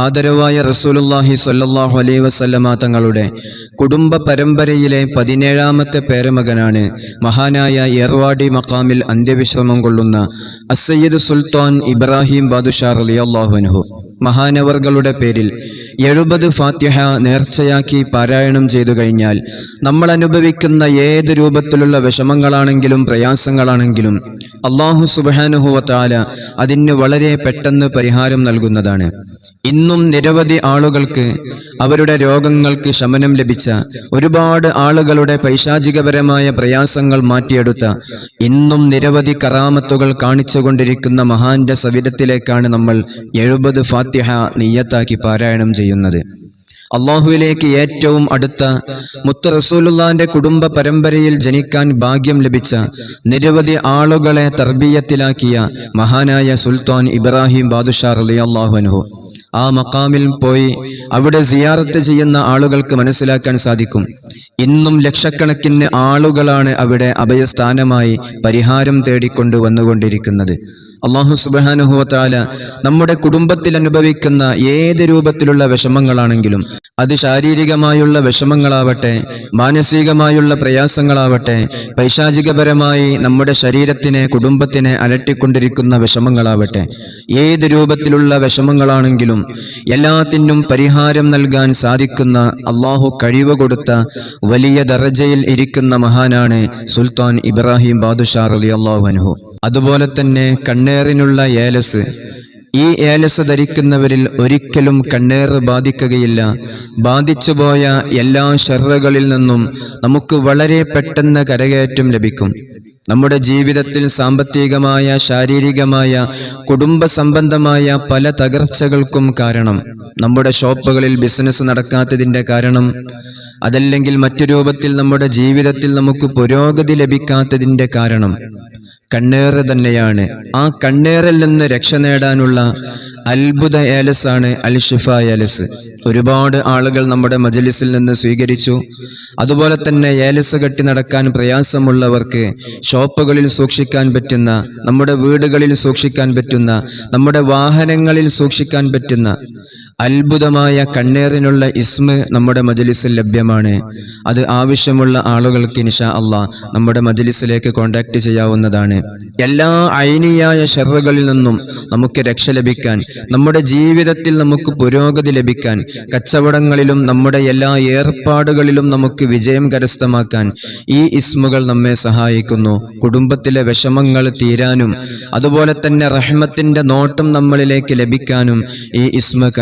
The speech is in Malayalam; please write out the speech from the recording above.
ആദരവായ റസൂലുള്ളാഹി സ്വല്ലല്ലാഹു അലൈഹി വസല്ലമ തങ്ങളുടെ കുടുംബ പരമ്പരയിലെ 17ാമത്തെ പേരമകനാണ് മഹാനായ ഏർവാടി മഖാമിൽ അന്ത്യവിശ്രമം കൊള്ളുന്ന അസ്സയ്യിദ് സുൽത്താൻ ഇബ്രാഹിം ബാദുഷാ റളിയല്ലാഹു അൻഹു. മഹാനവർകളുടെ പേരിൽ 70 ഫാത്തിഹ നേർച്ചയാക്കി പാരായണം ചെയ്തു കഴിഞ്ഞാൽ നമ്മൾ അനുഭവിക്കുന്ന ഏത് രൂപത്തിലുള്ള വിഷമങ്ങളാണെങ്കിലും പ്രയാസങ്ങളാണെങ്കിലും അല്ലാഹു സുബ്ഹാനഹു വ തആല അതിന് വളരെ പെട്ടെന്ന് പരിഹാരം നൽകുന്നതാണ്. ഇന്നും നിരവധി ആളുകൾക്ക് അവരുടെ രോഗങ്ങൾക്ക് ശമനം ലഭിച്ച, ഒരുപാട് ആളുകളുടെ പൈശാചികപരമായ പ്രയാസങ്ങൾ മാറ്റിയെടുത്ത, ഇന്നും നിരവധി കറാമത്തുകൾ കാണിച്ചുകൊണ്ടിരിക്കുന്ന മഹാന്റെ സവിധത്തിലേക്കാണ് നമ്മൾ 70 ഫാത്തിഹ നിയ്യത്താക്കി പാരായണം ചെയ്യുന്നത്. അള്ളാഹുവിലേക്ക് ഏറ്റവും അടുത്ത മുത്ത് റസൂലുള്ളാന്റെ കുടുംബ പരമ്പരയിൽ ജനിക്കാൻ ഭാഗ്യം ലഭിച്ച, നിരവധി ആളുകളെ തർബിയത്തിലാക്കിയ മഹാനായ സുൽത്താൻ ഇബ്രാഹിം ബാദുഷാ റളിയല്ലാഹു അൻഹു. ആ മഖാമിൽ പോയി അവിടെ സിയാറത്ത് ചെയ്യുന്ന ആളുകൾക്ക് മനസ്സിലാക്കാൻ സാധിക്കും, ഇന്നും ലക്ഷക്കണക്കിന് ആളുകളാണ് അവിടെ അഭയസ്ഥാനമായി പരിഹാരം തേടിക്കൊണ്ട് വന്നുകൊണ്ടിരിക്കുന്നത്. അല്ലാഹു സുബ്ഹാനഹു വ തആല നമ്മുടെ കുടുംബത്തിൽ അനുഭവിക്കുന്ന ഏത് രൂപത്തിലുള്ള വിഷമങ്ങളാണെങ്കിലും, അത് ശാരീരികമായുള്ള വിഷമങ്ങളാവട്ടെ, മാനസികമായുള്ള പ്രയാസങ്ങളാവട്ടെ, പൈശാചികപരമായി നമ്മുടെ ശരീരത്തിനെ കുടുംബത്തിനെ അലട്ടിക്കൊണ്ടിരിക്കുന്ന വിഷമങ്ങളാവട്ടെ, ഏത് രൂപത്തിലുള്ള വിഷമങ്ങളാണെങ്കിലും എല്ലാത്തിനും പരിഹാരം നൽകാൻ സാധിക്കുന്ന അല്ലാഹു കഴിവ് കൊടുത്ത വലിയ ദറജയിൽ ഇരിക്കുന്ന മഹാനാണ് സുൽത്താൻ ഇബ്രാഹിം ബാദുഷാ റളിയല്ലാഹു അൻഹു. അതുപോലെ തന്നെ കണ്ണേറിനുള്ള ഏലസ്, ഈ ഏലസ് ധരിക്കുന്നവരിൽ ഒരിക്കലും കണ്ണേറ് ബാധിക്കുകയില്ല. ബാധിച്ചുപോയ എല്ലാ ശർറകളിൽ നിന്നും നമുക്ക് വളരെ പെട്ടെന്ന് കരകയറ്റം ലഭിക്കും. നമ്മുടെ ജീവിതത്തിൽ സാമ്പത്തികമായ, ശാരീരികമായ, കുടുംബ സംബന്ധമായ പല തകർച്ചകൾക്കും കാരണം, നമ്മുടെ ഷോപ്പുകളിൽ ബിസിനസ് നടക്കാത്തതിൻ്റെ കാരണം, അതല്ലെങ്കിൽ മറ്റു രൂപത്തിൽ നമ്മുടെ ജീവിതത്തിൽ നമുക്ക് പുരോഗതി ലഭിക്കാത്തതിൻ്റെ കാരണം കണ്ണേറ് തന്നെയാണ്. ആ കണ്ണേറിൽ നിന്ന് രക്ഷ നേടാനുള്ള അത്ഭുത ഏലസാണ് അൽ ഷിഫ ഏലസ്. ഒരുപാട് ആളുകൾ നമ്മുടെ മജ്ലിസിൽ നിന്ന് സ്വീകരിച്ചു. അതുപോലെ തന്നെ ഏലസ് കെട്ടി നടക്കാൻ പ്രയാസമുള്ളവർക്ക് ഷോപ്പുകളിൽ സൂക്ഷിക്കാൻ പറ്റുന്ന, നമ്മുടെ വീടുകളിൽ സൂക്ഷിക്കാൻ പറ്റുന്ന, നമ്മുടെ വാഹനങ്ങളിൽ സൂക്ഷിക്കാൻ പറ്റുന്ന അത്ഭുതമായ കണ്ണേറിനുള്ള ഇസ്മ നമ്മുടെ മജ്ലിസിൽ ലഭ്യമാണ്. അത് ആവശ്യമുള്ള ആളുകൾക്ക് ഇൻഷാ അല്ലാഹ് നമ്മുടെ മജ്ലിസിലേക്ക് കോൺടാക്ട് ചെയ്യാവുന്നതാണ്. എല്ലാ ഐനിയായ ശർറുകളിൽ നിന്നും നമുക്ക് രക്ഷ ലഭിക്കാൻ, നമ്മുടെ ജീവിതത്തിൽ നമുക്ക് പുരോഗതി ലഭിക്കാൻ, കച്ചവടങ്ങളിലും നമ്മുടെ എല്ലാ ഏർപ്പാടുകളിലും നമുക്ക് വിജയം കരസ്ഥമാക്കാൻ ഈ ഇസ്മുകൾ നമ്മെ സഹായിക്കുന്നു. കുടുംബത്തിലെ വിഷമങ്ങൾ തീരാനും അതുപോലെ തന്നെ റഹ്മത്തിന്റെ നോട്ടം നമ്മളിലേക്ക് ലഭിക്കാനും ഈ ഇസ്മ